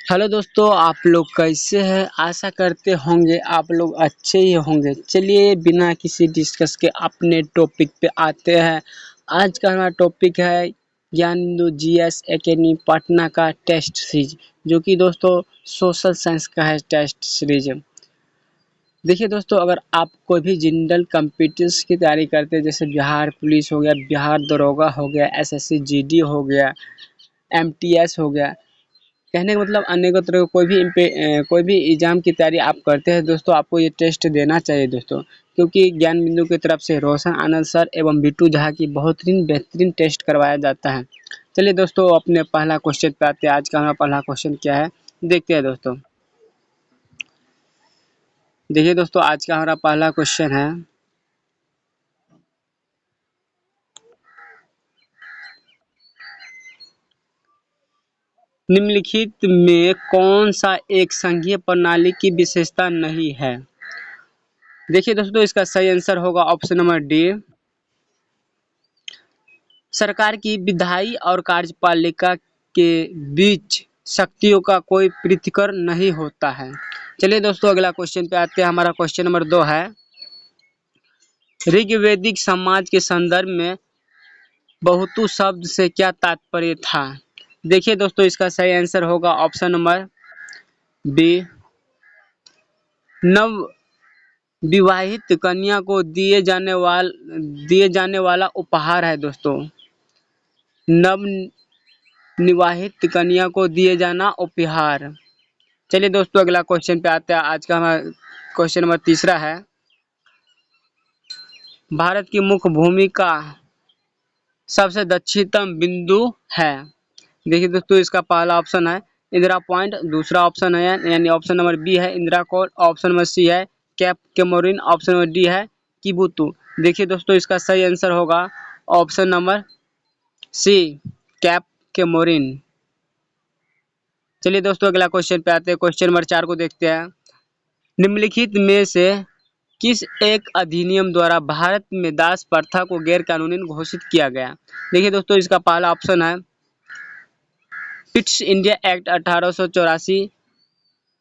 Hello दोस्तों, आप लोग कैसे हैं? आशा करते होंगे आप लोग अच्छे ही होंगे। चलिए बिना किसी डिस्कस के अपने टॉपिक पे आते हैं। आज का हमारा टॉपिक है ज्ञानबिंदु जीएस एकेडमी पटना का टेस्ट सीरीज, जो कि दोस्तों सोशल साइंस का है टेस्ट सीरीज। देखिए दोस्तों, अगर आप कोई भी जनरल कॉम्पिटिशन्स की तैयारी करते हैं, जैसे बिहार पुलिस हो गया, बिहार दरोगा हो गया, एसएससी जीडी हो गया, एमटीएस हो गया, कहने का मतलब अनेकों तरह का कोई भी एग्जाम की तैयारी आप करते हैं दोस्तों, आपको ये टेस्ट देना चाहिए दोस्तों। क्योंकि ज्ञान बिंदु की तरफ से रोशन आनंद सर एवं बिट्टू झा की बेहतरीन टेस्ट करवाया जाता है। चलिए दोस्तों, अपने पहला क्वेश्चन पे आते हैं। आज का हमारा पहला क्वेश्चन क्या है, देखते हैं दोस्तों। देखिए दोस्तों, आज का हमारा पहला क्वेश्चन है, निम्नलिखित में कौन सा एक संघीय प्रणाली की विशेषता नहीं है? देखिए दोस्तों, इसका सही आंसर होगा ऑप्शन नंबर डी। सरकार की विधायी और कार्यपालिका के बीच शक्तियों का कोई पृथक्करण नहीं होता है। चलिए दोस्तों, अगला क्वेश्चन पे आते हैं। हमारा क्वेश्चन नंबर 2 है, ऋग्वैदिक समाज के संदर्भ में बहुतु शब्द से क्या तात्पर्य था? देखिए दोस्तों, इसका सही आंसर होगा ऑप्शन नंबर बी। नव विवाहित कन्या को दिए जाने वाला उपहार है दोस्तों। नव विवाहित कन्या को दिए जाना उपहार। चलिए दोस्तों, अगला क्वेश्चन पे आते हैं। आज का हमारा क्वेश्चन नंबर तीसरा है, भारत की मुख्य भूमि का सबसे दक्षिणतम बिंदु है। देखिए दोस्तों, इसका पहला ऑप्शन है इंदिरा पॉइंट, दूसरा ऑप्शन है यानी ऑप्शन नंबर बी है इंदिरा कोल, ऑप्शन नंबर सी है cap Comorin, option number D है किबुतु। देखिए दोस्तों, इसका सही आंसर होगा ऑप्शन नंबर सी, कैप केमोरिन। चलिए दोस्तों, अगला क्वेश्चन पे आते हैं। क्वेश्चन नंबर 4 को देखते हैं। निम्नलिखित में से किस एक अधिनियम द्वारा भारत में दास प्रथा को गैर कानूनी घोषित किया गया? देखिए दोस्तों, इसका पहला ऑप्शन है Pitt's India act 1884,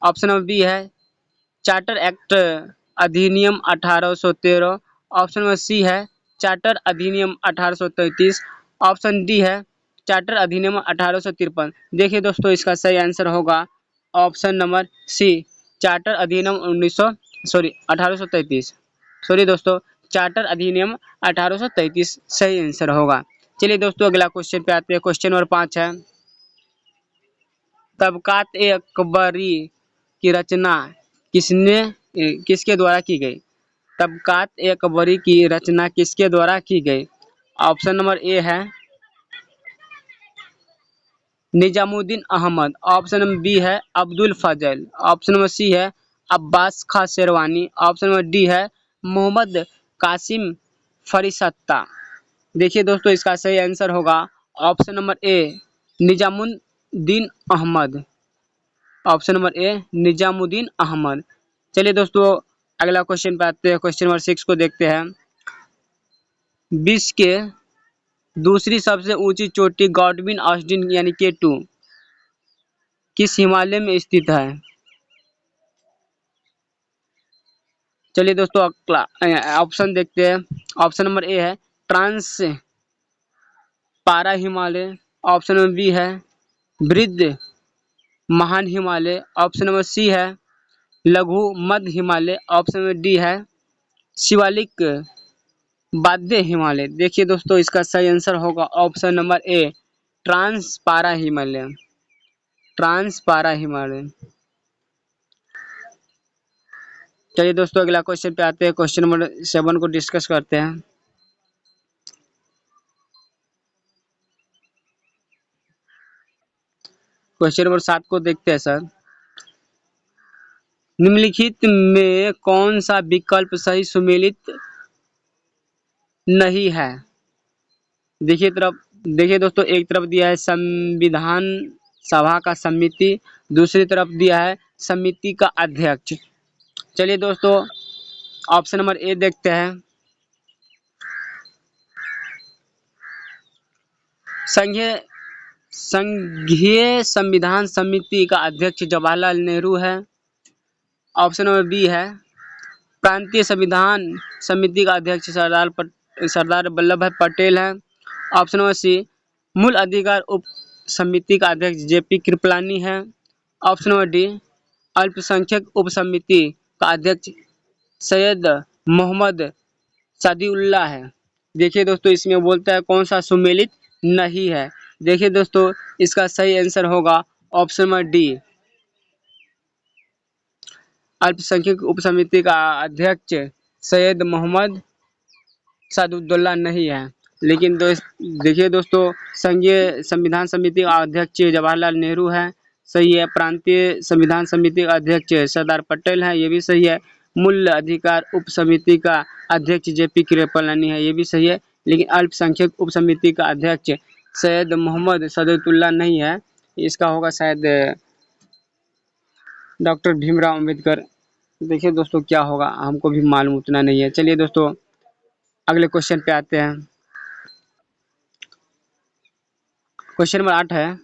option number B है चार्टर एक्ट अधिनियम 1813, ऑप्शन नंबर सी है चार्टर अधिनियम 1833, ऑप्शन डी है चार्टर अधिनियम 1853। देखिए दोस्तों, इसका सही आंसर होगा ऑप्शन नंबर सी, चार्टर अधिनियम 1833। सॉरी दोस्तों, चार्टर अधिनियम 1833 सही आंसर होगा। चलिए दोस्तों, अगला क्वेश्चन पे आते हैं। क्वेश्चन नंबर 5 है, तबकात ए अकबरी की रचना किसके द्वारा की गई? तबकात ए अकबरी की रचना किसके द्वारा की गई? ऑप्शन नंबर ए है Nizamuddin Ahmad, option number B है Abdul Fazal, option number C है Abbas Khan Sherwani, option number D है मोहम्मद कासिम फरिश्ता। देखिए दोस्तों, इसका सही आंसर होगा option number A Nizamuddin Ahmad, option number A Nizamuddin Ahmad. चलिए दोस्तों, अगला क्वेश्चन पे आते हैं। क्वेश्चन नंबर 6 को देखते हैं। विश्व के दूसरी सबसे ऊंची चोटी गॉडविन ऑस्टिन यानी K2 किस हिमालय में स्थित है? चलिए दोस्तों, ऑप्शन देखते हैं। ऑप्शन नंबर ए है ट्रांस पारा हिमालय, ऑप्शन नंबर बी है वृद्ध महान हिमालय, ऑप्शन नंबर सी है लघु मध्य हिमालय, ऑप्शन नंबर डी है शिवालिक बाध्य हिमालय। देखिए दोस्तों, इसका सही आंसर होगा ऑप्शन नंबर ए, ट्रांस पारा हिमालय, ट्रांस पारा हिमालय। चलिए दोस्तों, अगला क्वेश्चन पे आते हैं। क्वेश्चन नंबर 7 को डिस्कस करते हैं। क्वेश्चन नंबर 7 को देखते हैं सर। निम्नलिखित में कौन सा विकल्प सही सुमेलित नहीं है? देखिए दोस्तों, एक तरफ दिया है संविधान सभा का समिति, दूसरी तरफ दिया है समिति का अध्यक्ष। चलिए दोस्तों, ऑप्शन नंबर ए देखते हैं। संघीय संघीय संविधान समिति का अध्यक्ष जवाहरलाल नेहरू है। ऑप्शन नंबर बी है प्रांतीय संविधान समिति का अध्यक्ष सरदार वल्लभ भाई पटेल है। ऑप्शन नंबर सी मूल अधिकार उप समिति का अध्यक्ष जेपी कृपलानी है। ऑप्शन नंबर डी अल्पसंख्यक उप समिति का अध्यक्ष सैयद मोहम्मद सादिउल्लाह है। देखिए दोस्तों, इसमें बोलता है कौन सा सुमेलित नहीं है। देखिए दोस्तों, इसका सही आंसर होगा ऑप्शन नंबर डी अल्पसंख्यक उप समिति का अध्यक्ष सैयद मोहम्मद सादुद्दौला नहीं है। लेकिन देखिए दोस्तों, संघीय संविधान समिति का अध्यक्ष जवाहरलाल नेहरू है, सही है। प्रांतीय संविधान समिति का अध्यक्ष सरदार पटेल है, ये भी सही है। मूल अधिकार उप समिति का अध्यक्ष जेपी कृपलानी है, ये भी सही है। लेकिन अल्पसंख्यक उप समिति का अध्यक्ष सैयद मोहम्मद सादुद्दौला नहीं है, इसका होगा शायद डॉक्टर भीमराव अम्बेडकर। देखिए दोस्तों क्या होगा, हमको भी मालूम उतना नहीं है। चलिए दोस्तों अगले क्वेश्चन पे आते हैं। क्वेश्चन नंबर 8 है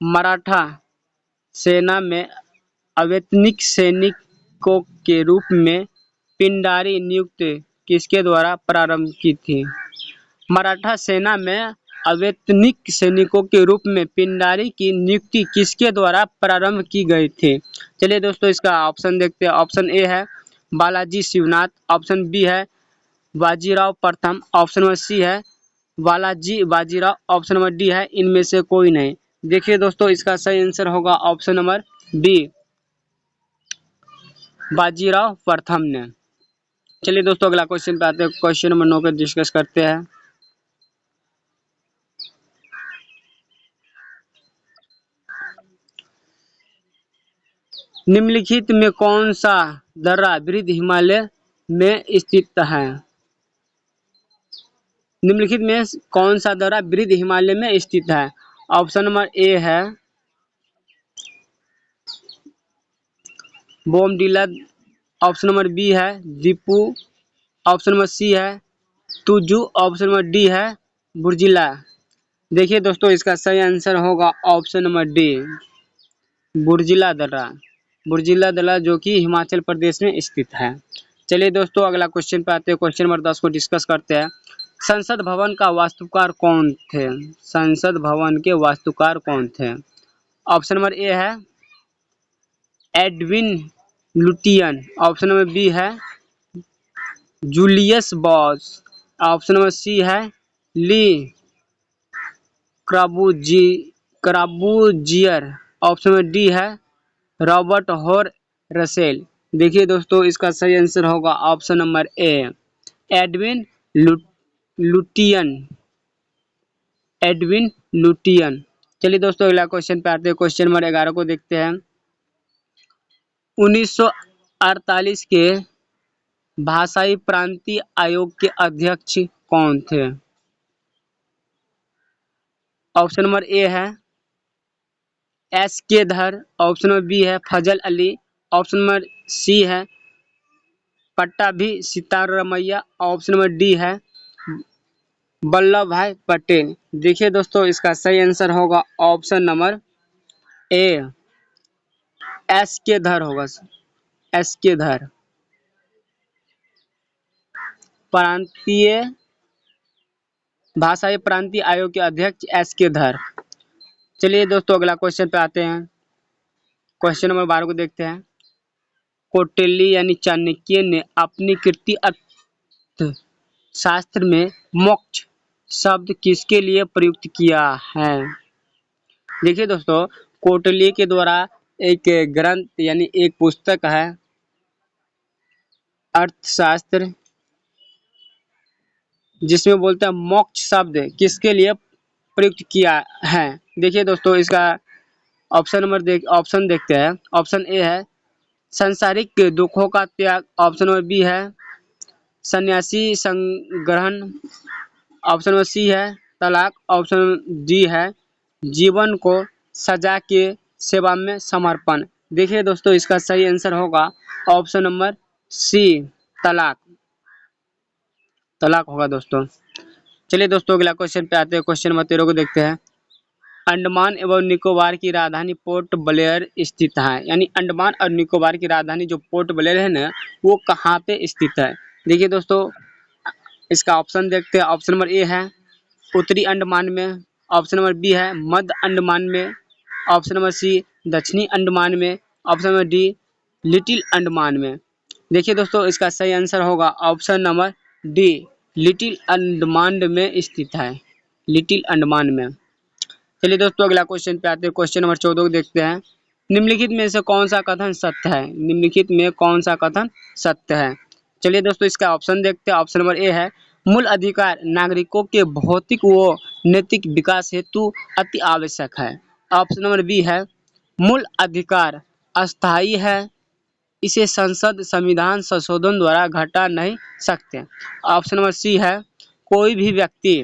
मराठा सेना में अवैतनिक सैनिकों के रूप में पिंडारी नियुक्ति किसके द्वारा प्रारंभ की थी। मराठा सेना में अवैतनिक सैनिकों के रूप में पिंडारी की नियुक्ति किसके द्वारा प्रारंभ की गई थी। चलिए दोस्तों इसका ऑप्शन देखते हैं। ऑप्शन ए है बालाजी शिवनाथ। ऑप्शन बी है बाजीराव प्रथम। ऑप्शन नंबर सी है बाजीराव। ऑप्शन नंबर डी है इनमें से कोई नहीं। देखिए दोस्तों, इसका सही आंसर होगा ऑप्शन नंबर बी बाजीराव प्रथम ने। चलिए दोस्तों अगला क्वेश्चन पे आते हैं। क्वेश्चन नंबर 9 को डिस्कस करते हैं। निम्नलिखित में कौन सा दर्रा वृद्ध हिमालय में स्थित है। निम्नलिखित में कौन सा दर्रा वृद्ध हिमालय में स्थित है। ऑप्शन नंबर ए है बोमडिला। ऑप्शन नंबर बी है दीपू। ऑप्शन नंबर सी है तुजू। ऑप्शन नंबर डी है बुर्जिला। देखिए दोस्तों, इसका सही आंसर होगा ऑप्शन नंबर डी बुर्जिला दर्रा। बुर्जिला दर्रा जो कि हिमाचल प्रदेश में स्थित है। चलिए दोस्तों अगला क्वेश्चन पे आते हैं। क्वेश्चन नंबर 10 को डिस्कस करते हैं। संसद भवन का वास्तुकार कौन थे। संसद भवन के वास्तुकार कौन थे। ऑप्शन नंबर ए है Edwin Lutyens. Option number B है Julius Boss. Option number C है Le Corbusier. Option number D है रॉबर्ट हॉर रसेल। देखिए दोस्तों, इसका सही आंसर होगा option number A Edwin Lutyens. Edwin Lutyens. चलिए दोस्तों अगला क्वेश्चन पे आते हैं। क्वेश्चन नंबर 11 को देखते हैं। 1948 के भाषाई प्रांतीय आयोग के अध्यक्ष कौन थे। ऑप्शन नंबर ए है SK धर। ऑप्शन नंबर बी है फजल अली। ऑप्शन नंबर सी है Pattabhi Sitaramayya. Option number D है वल्लभ भाई पटेल। देखिए दोस्तों, इसका सही आंसर होगा ऑप्शन नंबर ए SK धर होगा। SK धर प्रांतीय भाषाई प्रांतीय आयोग के अध्यक्ष SK धर। चलिए दोस्तों अगला क्वेश्चन पे आते हैं। क्वेश्चन नंबर 12 को देखते हैं। कौटिल्य यानी चाणक्य ने अपनी कृति अर्थशास्त्र में मोक्ष शब्द किसके लिए प्रयुक्त किया है। देखिए दोस्तों, कौटिल्य के द्वारा एक ग्रंथ यानी एक पुस्तक है अर्थशास्त्र, जिसमें बोलते हैं मोक्ष शब्द किसके लिए प्रयुक्त किया है। देखिए दोस्तों, इसका ऑप्शन देखते हैं। ऑप्शन ए है सांसारिक दुखों का त्याग। ऑप्शन नंबर बी है सन्यासी संग्रहण। ऑप्शन नंबर सी है तलाक। ऑप्शन डी है जीवन को सजा के सेवा में समर्पण। देखिए दोस्तों, इसका सही आंसर होगा ऑप्शन नंबर सी तलाक। तलाक होगा दोस्तों। चलिए दोस्तों अगला क्वेश्चन पे आते हैं। क्वेश्चन नंबर 13 को देखते हैं। अंडमान एवं निकोबार की राजधानी पोर्ट ब्लेयर स्थित है। यानी अंडमान और निकोबार की राजधानी जो पोर्ट ब्लेयर है ना, वो कहाँ पे स्थित है। देखिए दोस्तों, इसका ऑप्शन देखते हैं। ऑप्शन नंबर ए है उत्तरी अंडमान में। ऑप्शन नंबर बी है मध्य अंडमान में। ऑप्शन नंबर सी दक्षिणी अंडमान में। Option number D little Andaman में। देखिए दोस्तों, इसका सही आंसर होगा option number D, little Andaman में स्थित है, लिटिल अंडमान में। चलिए दोस्तों, अगला क्वेश्चन पे आते हैं। क्वेश्चन नंबर 14 को देखते हैं। निम्नलिखित में से कौन सा कथन सत्य है। निम्नलिखित में कौन सा कथन सत्य है। चलिए दोस्तों, इसका ऑप्शन देखते हैं। ऑप्शन नंबर ए है मूल अधिकार नागरिकों के भौतिक व नैतिक विकास हेतु अति आवश्यक है। ऑप्शन नंबर बी है मूल अधिकार अस्थायी है, इसे संसद संविधान संशोधन द्वारा घटा नहीं सकते। ऑप्शन नंबर सी है कोई भी व्यक्ति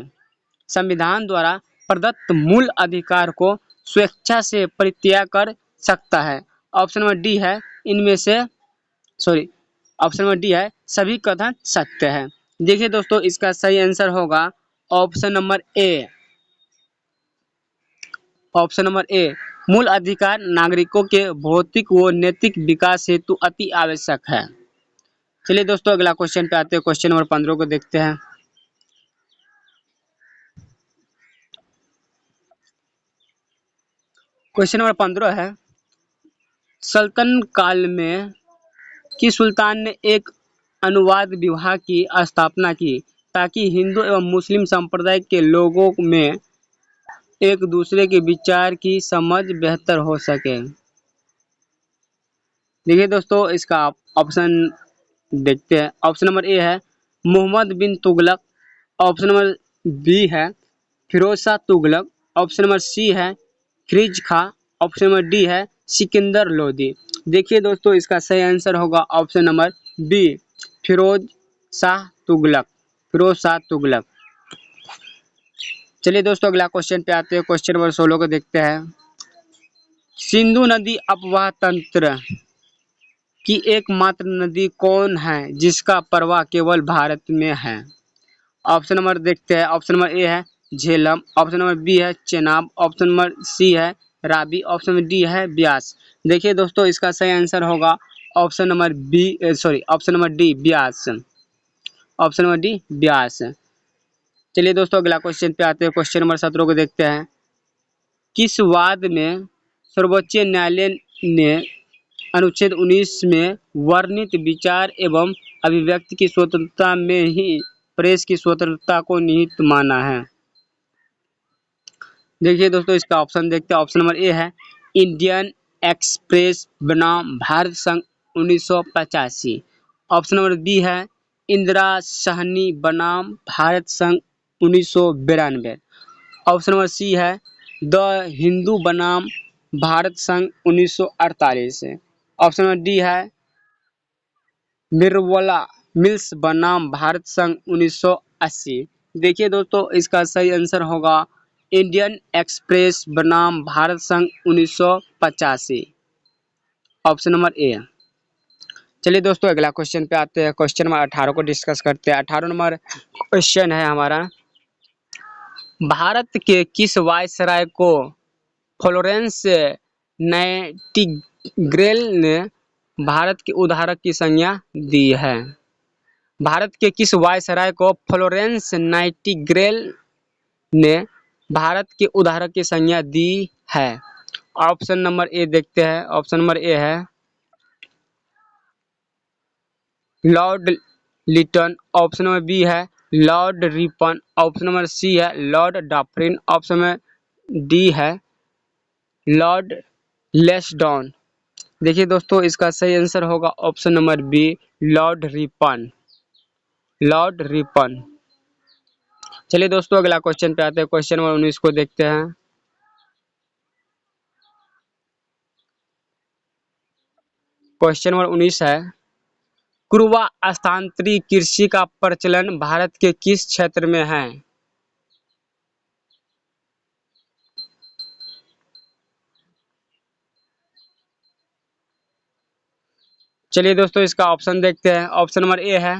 संविधान द्वारा प्रदत्त मूल अधिकार को स्वेच्छा से परित्याग कर सकता है। ऑप्शन नंबर डी है इनमें से सॉरी ऑप्शन नंबर डी है सभी कथन सत्य है। देखिए दोस्तों, इसका सही आंसर होगा ऑप्शन नंबर ए। ऑप्शन नंबर ए, मूल अधिकार नागरिकों के भौतिक व नैतिक विकास हेतु अति आवश्यक है। चलिए दोस्तों, अगला क्वेश्चन पे आते हैं। क्वेश्चन नंबर 15 को देखते हैं। क्वेश्चन नंबर 15 है सल्तनत काल में किस सुल्तान ने एक अनुवाद विभाग की स्थापना की ताकि हिंदू एवं मुस्लिम संप्रदाय के लोगों में एक दूसरे के विचार की समझ बेहतर हो सके। देखिए दोस्तों, इसका ऑप्शन देखते हैं। ऑप्शन नंबर ए है Mohammad bin Tughlaq. Option number B है Firoz Shah Tughlaq. Option number C है Firoz Khan. Option number D है सिकंदर लोदी। देखिए दोस्तों, इसका सही आंसर होगा option number B, Firoz Shah Tughlaq. Firoz Shah Tughlaq. चलिए दोस्तों, अगला क्वेश्चन पे आते हैं। क्वेश्चन नंबर 16 को देखते हैं। सिंधु नदी अपवाह तंत्र की एकमात्र नदी कौन है जिसका प्रवाह केवल भारत में है। ऑप्शन नंबर देखते हैं। ऑप्शन नंबर ए है झेलम। ऑप्शन नंबर बी है चेनाब। ऑप्शन नंबर सी है रावी। ऑप्शन नंबर डी है ब्यास। देखिए दोस्तों, इसका सही आंसर होगा option number B option number D Beas. Option number D Beas. चलिए दोस्तों, अगला क्वेश्चन पे आते हैं। क्वेश्चन नंबर 17 को देखते हैं। किस वाद में सर्वोच्च न्यायालय ने अनुच्छेद 19 में वर्णित विचार एवं अभिव्यक्ति की स्वतंत्रता में ही प्रेस की स्वतंत्रता को निहित माना है। देखिए दोस्तों, इसका ऑप्शन देखते हैं। ऑप्शन नंबर ए है इंडियन एक्सप्रेस बनाम भारत संघ 1985। ऑप्शन नंबर बी है इंदिरा सहनी बनाम भारत संघ 1992। ऑप्शन नंबर सी है द हिंदू बनाम भारत संघ 1948। ऑप्शन नंबर डी है मिर्वला मिल्स बनाम भारत संघ 1980। देखिए दोस्तों, इसका सही आंसर होगा इंडियन एक्सप्रेस बनाम भारत संघ 1985। ऑप्शन नंबर ए। चलिए दोस्तों, अगला क्वेश्चन पे आते हैं। क्वेश्चन नंबर 18 को डिस्कस करते हैं। 18 नंबर क्वेश्चन है हमारा भारत के किस वायसराय को फ्लोरेंस नाइटिंगेल ने भारत के उद्धारक की संज्ञा दी है। भारत के किस वायसराय को फ्लोरेंस नाइटिंगेल ने भारत के उद्धारक की संज्ञा दी है। ऑप्शन नंबर ए देखते हैं। ऑप्शन नंबर ए है Lord Lytton. Option number B है Lord Ripon. Option number C है Lord Dufferin. Option number D है लॉर्ड लेस्डॉन। देखिए दोस्तों, इसका सही आंसर होगा option number B Lord Ripon. Lord Ripon. चलिए दोस्तों, अगला क्वेश्चन पे आते हैं। क्वेश्चन नंबर 19 को देखते हैं। क्वेश्चन नंबर 19 है कुरवा स्थानांतरी कृषि का प्रचलन भारत के किस क्षेत्र में है। चलिए दोस्तों, इसका ऑप्शन देखते हैं। ऑप्शन नंबर ए है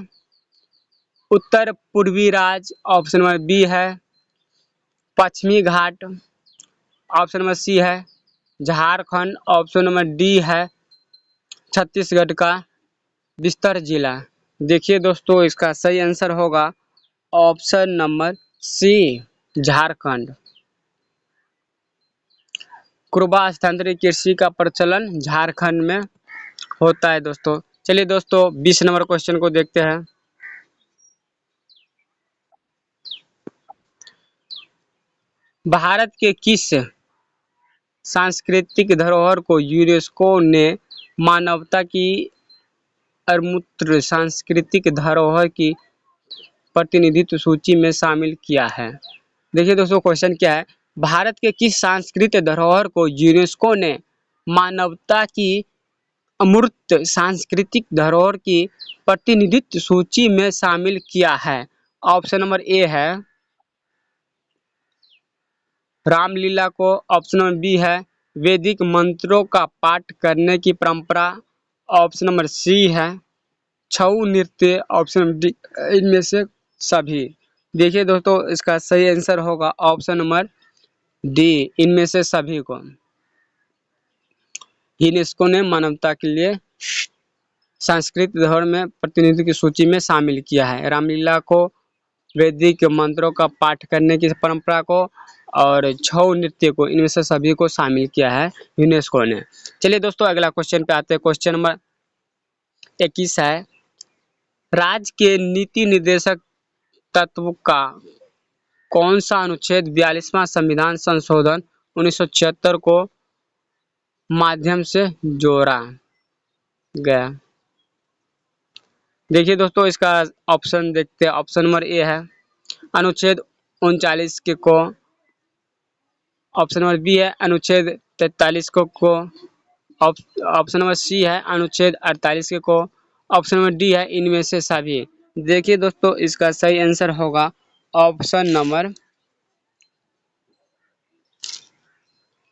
उत्तर पूर्वी राज्य। ऑप्शन नंबर बी है पश्चिमी घाट। ऑप्शन नंबर सी है झारखंड। ऑप्शन नंबर डी है छत्तीसगढ़ का बस्तर जिला। देखिए दोस्तों, इसका सही आंसर होगा ऑप्शन नंबर सी झारखंड। कुरबा स्थानांतरित कृषि का प्रचलन झारखंड में होता है दोस्तों। चलिए दोस्तों 20 नंबर क्वेश्चन को देखते हैं। भारत के किस सांस्कृतिक धरोहर को यूनेस्को ने मानवता की अमूर्त सांस्कृतिक धरोहर की प्रतिनिधित्व सूची में शामिल किया है? देखिए दोस्तों, क्वेश्चन क्या है, भारत के किस सांस्कृतिक धरोहर को यूनेस्को ने मानवता की अमूर्त सांस्कृतिक धरोहर की प्रतिनिधित्व सूची में शामिल किया है? ऑप्शन नंबर ए है रामलीला को। ऑप्शन नंबर बी है वैदिक मंत्रों का पाठ करने की परंपरा। ऑप्शन नंबर सी है छऊ नृत्य। ऑप्शन नंबर डी इनमें से सभी। देखिए दोस्तों, इसका सही आंसर होगा ऑप्शन नंबर डी इनमें से सभी को यूनेस्को ने मानवता के लिए सांस्कृतिक धरोहर में प्रतिनिधित्व की सूची में शामिल किया है। रामलीला को, वैदिक मंत्रों का पाठ करने की परंपरा को और छऊ नृत्य को, इनमें से सभी को शामिल किया है यूनेस्को ने। चलिए दोस्तों अगला क्वेश्चन पे आते हैं। क्वेश्चन नंबर 21 है, राज्य के नीति निर्देशक तत्व का कौन सा अनुच्छेद 42वां संविधान संशोधन 1976 को माध्यम से जोड़ा गया? देखिए दोस्तों, इसका ऑप्शन देखते हैं। ऑप्शन नंबर ए है अनुच्छेद 39 के को। ऑप्शन नंबर बी है अनुच्छेद 43 को। ऑप्शन नंबर सी है अनुच्छेद 48 के को। ऑप्शन नंबर डी है इनमें से सभी। देखिए दोस्तों, इसका सही आंसर होगा ऑप्शन नंबर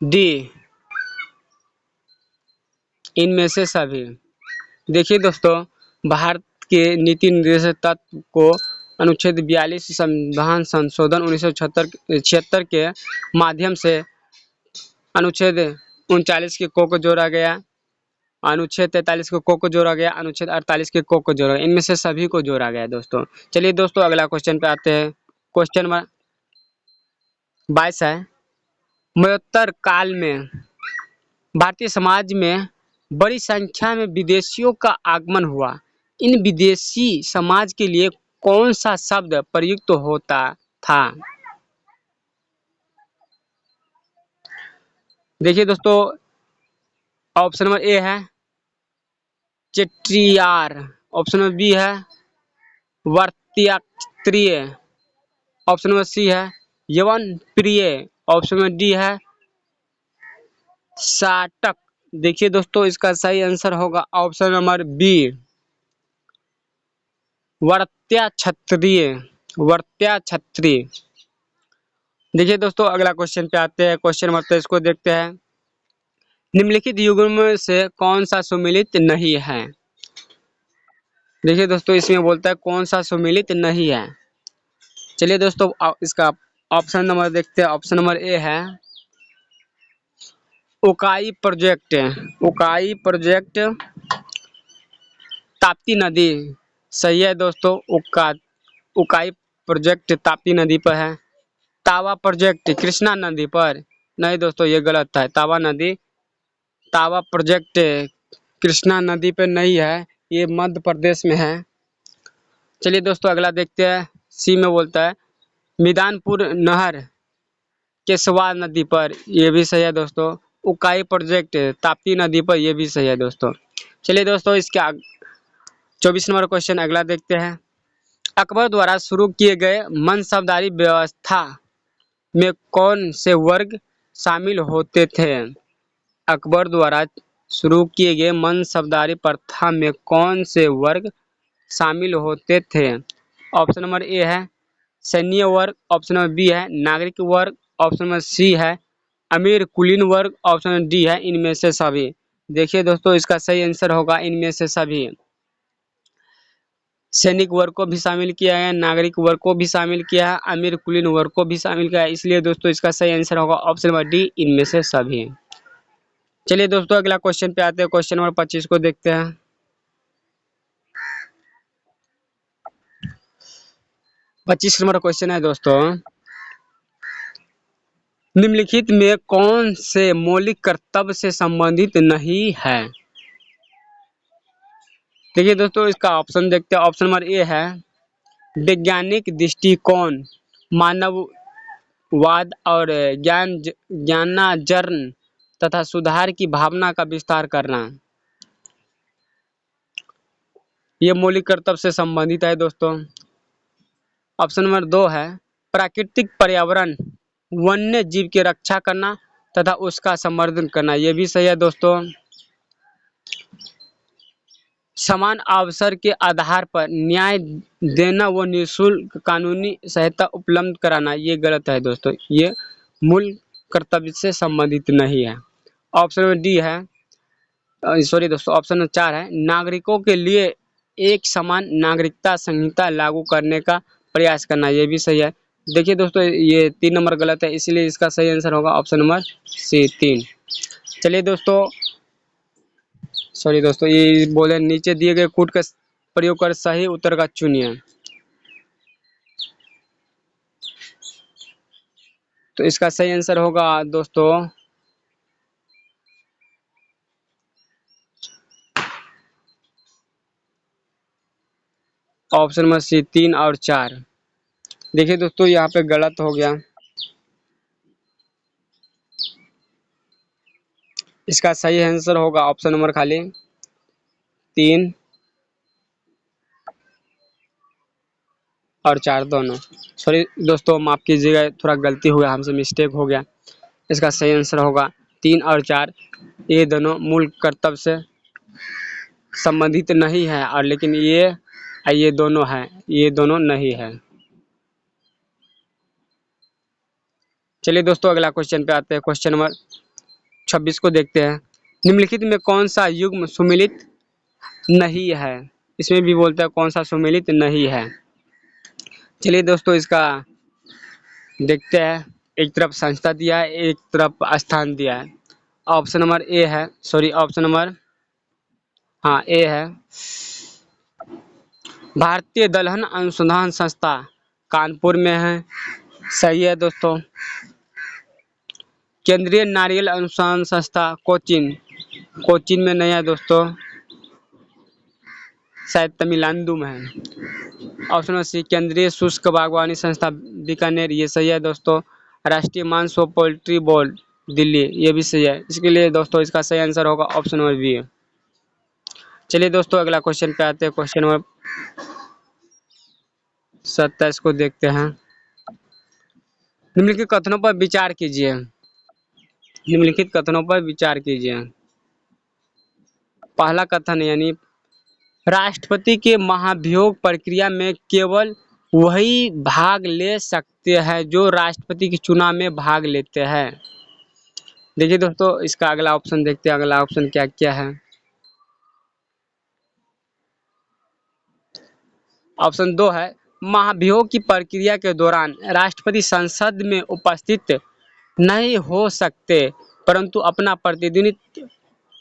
डी इनमें से सभी। देखिए दोस्तों, भारत के नीति निर्देशक तत्व को अनुच्छेद 42 संविधान संशोधन 1976 के माध्यम से अनुच्छेद 39 के को जोड़ा गया, अनुच्छेद 43 के को जोड़ा गया, अनुच्छेद 48 के को जोड़ा गया। इनमें से सभी को जोड़ा गया दोस्तों। चलिए दोस्तों अगला क्वेश्चन पे आते हैं। क्वेश्चन नंबर 22 है, मध्योत्तर काल में भारतीय समाज में बड़ी संख्या में विदेशियों का आगमन हुआ। इन विदेशी समाज के लिए कौन सा शब्द प्रयुक्त होता था? देखिए दोस्तों, ऑप्शन नंबर ए है चेट्टियार। ऑप्शन नंबर बी है वर्त्यात्रिय। ऑप्शन नंबर सी है यवन प्रिय। ऑप्शन नंबर डी है साटक। देखिए दोस्तों, इसका सही आंसर होगा ऑप्शन नंबर बी वर्त्याक्षत्रिय। वर्त्याक्षत्रिय। देखिए दोस्तों अगला क्वेश्चन पे आते हैं। क्वेश्चन नंबर 23 को देखते हैं। निम्नलिखित युग्म से कौन सा सुमेलित नहीं है? देखिए दोस्तों, इसमें बोलता है कौन सा सुमेलित नहीं है। चलिए दोस्तों इसका ऑप्शन नंबर देखते हैं। ऑप्शन नंबर ए है उकाई प्रोजेक्ट। उकाई प्रोजेक्ट ताप्ती नदी। सही है दोस्तों, उकाई प्रोजेक्ट ताप्ती नदी पर है। तावा प्रोजेक्ट कृष्णा नदी पर। नहीं दोस्तों, ये गलत है। तावा प्रोजेक्ट कृष्णा नदी पर नहीं है, ये मध्य प्रदेश में है। चलिए दोस्तों अगला देखते हैं। सी में बोलता है मिदानपुर नहर केशवा नदी पर। ये भी सही है दोस्तों। उकाई प्रोजेक्ट ताप्ती नदी पर, ये भी सही है दोस्तों। चलिए दोस्तों इसके 24 नंबर क्वेश्चन अगला देखते हैं। अकबर द्वारा शुरू किए गए मनसबदारी व्यवस्था में कौन से वर्ग शामिल होते थे? अकबर द्वारा शुरू किए गए मनसबदारी प्रथा में कौन से वर्ग शामिल होते थे? ऑप्शन नंबर ए है सैन्य वर्ग। ऑप्शन नंबर बी है नागरिक वर्ग। ऑप्शन नंबर सी है अमीर कुलीन वर्ग। ऑप्शन नंबर डी है इनमें से सभी। देखिए दोस्तों, इसका सही आंसर होगा इनमें से सभी। सैनिक वर्ग को भी शामिल किया है, नागरिक वर्ग को भी शामिल किया है, अमीर कुलीन वर्ग को भी शामिल किया है। इसलिए दोस्तों इसका सही आंसर होगा ऑप्शन नंबर डी, इनमें से सभी। चलिए दोस्तों अगला क्वेश्चन पे आते हैं, क्वेश्चन नंबर 25 को देखते हैं। 25 नंबर क्वेश्चन है दोस्तों, निम्नलिखित में कौन से मौलिक कर्तव्य से संबंधित नहीं है? देखिए दोस्तों इसका ऑप्शन देखते हैं। ऑप्शन नंबर ए है वैज्ञानिक दृष्टिकोण, मानववाद और ज्ञानार्जन तथा सुधार की भावना का विस्तार करना। ये मौलिक कर्तव्य से संबंधित है दोस्तों। ऑप्शन नंबर 2 है प्राकृतिक पर्यावरण, वन्य जीव की रक्षा करना तथा उसका संवर्धन करना। ये भी सही है दोस्तों। समान अवसर के आधार पर न्याय देना व निःशुल्क कानूनी सहायता उपलब्ध कराना, ये गलत है दोस्तों। ये मूल कर्तव्य से संबंधित नहीं है। ऑप्शन नंबर डी है, सॉरी दोस्तों, ऑप्शन नंबर 4 है नागरिकों के लिए एक समान नागरिकता संहिता लागू करने का प्रयास करना। ये भी सही है। देखिए दोस्तों ये 3 नंबर गलत है, इसलिए इसका सही आंसर होगा ऑप्शन नंबर सी, 3। चलिए दोस्तों, सॉरी दोस्तों, ये बोले नीचे दिए गए कूट का प्रयोग कर सही उत्तर का चुनिए। तो इसका सही आंसर होगा दोस्तों ऑप्शन नंबर सी, 3 और 4। देखिए दोस्तों यहाँ पे गलत हो गया। इसका सही आंसर होगा ऑप्शन नंबर खाली 3 और 4 दोनों। सॉरी दोस्तों माफ कीजिएगा, थोड़ा गलती हुआ, हमसे मिस्टेक हो गया। इसका सही आंसर होगा 3 और 4। ये दोनों मूल कर्तव्य से संबंधित नहीं है, और लेकिन ये दोनों है, ये दोनों नहीं है। चलिए दोस्तों अगला क्वेश्चन पे आते हैं, क्वेश्चन नंबर 26 को देखते हैं। निम्नलिखित में कौन सा युग्म सुमेलित नहीं है? इसमें भी बोलता है कौन सा सुमेलित नहीं है। चलिए दोस्तों इसका देखते हैं। एक तरफ संस्था दिया है, एक तरफ स्थान दिया है। ऑप्शन नंबर ए है, सॉरी ऑप्शन नंबर, हाँ ए है भारतीय दलहन अनुसंधान संस्था कानपुर में है। सही है दोस्तों। केंद्रीय नारियल अनुसंधान संस्था कोचीन, कोचीन में नहीं है दोस्तों, शायद तमिलनाडु में है। ऑप्शन नंबर सी केंद्रीय शुष्क बागवानी संस्था बीकानेर, ये सही है दोस्तों। राष्ट्रीय मांस व पोल्ट्री बोर्ड दिल्ली, ये भी सही है। इसके लिए दोस्तों इसका सही आंसर होगा ऑप्शन नंबर बी। चलिए दोस्तों अगला क्वेश्चन पे आते हैं, क्वेश्चन नंबर 27 को देखते हैं। निम्नलिखित कथनों पर विचार कीजिए, निम्नलिखित कथनों पर विचार कीजिए। पहला कथन यानी राष्ट्रपति के महाभियोग प्रक्रिया में केवल वही भाग ले सकते हैं जो राष्ट्रपति के चुनाव में भाग लेते हैं। देखिए दोस्तों इसका अगला ऑप्शन देखते हैं, अगला ऑप्शन क्या क्या है। ऑप्शन 2 है महाभियोग की प्रक्रिया के दौरान राष्ट्रपति संसद में उपस्थित नहीं हो सकते, परंतु अपना प्रतिनिधित्व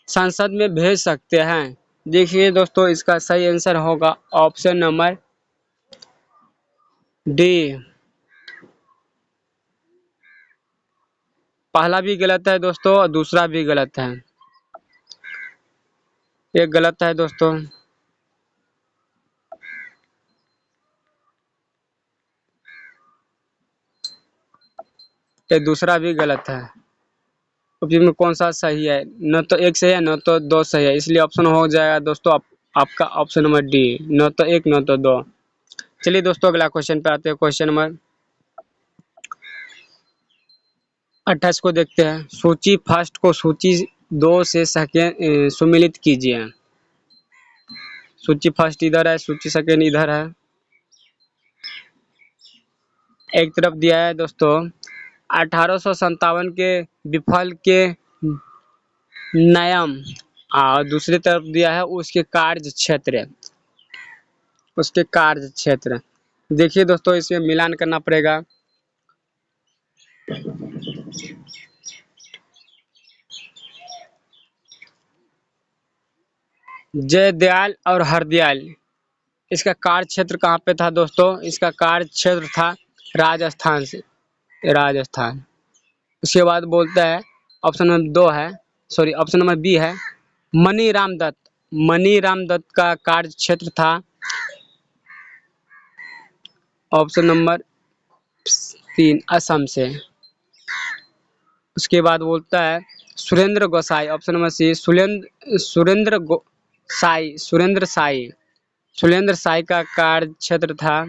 संसद में भेज सकते हैं। देखिए दोस्तों इसका सही आंसर होगा ऑप्शन नंबर डी। पहला भी गलत है दोस्तों और दूसरा भी गलत है। एक गलत है दोस्तों, ये दूसरा भी गलत है। तो फिर में कौन सा सही है? न तो एक सही है न तो दो सही है, इसलिए ऑप्शन हो जाएगा दोस्तों आपका ऑप्शन नंबर डी, न तो एक न तो दो। चलिए दोस्तों अगला क्वेश्चन पे आते हैं, क्वेश्चन नंबर 28 को देखते हैं। सूची फर्स्ट को सूची 2 से सेकेंड सुमेलित कीजिए। सूची फर्स्ट इधर है, सूची सेकेंड इधर है। एक तरफ दिया है दोस्तों 1857 के विफल के नियम, और दूसरी तरफ दिया है उसके कार्य क्षेत्र। उसके कार्य क्षेत्र। देखिए दोस्तों, इसमें मिलान करना पड़ेगा। जयदयाल और हरदयाल, इसका कार्य क्षेत्र कहाँ पे था दोस्तों? इसका कार्य क्षेत्र था राजस्थान से, राजस्थान। उसके बाद बोलता है ऑप्शन नंबर 2 है, सॉरी ऑप्शन नंबर बी है मनीराम दत्त। मनीराम दत्त का कार्य क्षेत्र था ऑप्शन नंबर 3 असम से। उसके बाद बोलता है Surendra Gosain, option number C Surendra Sai का कार्य क्षेत्र था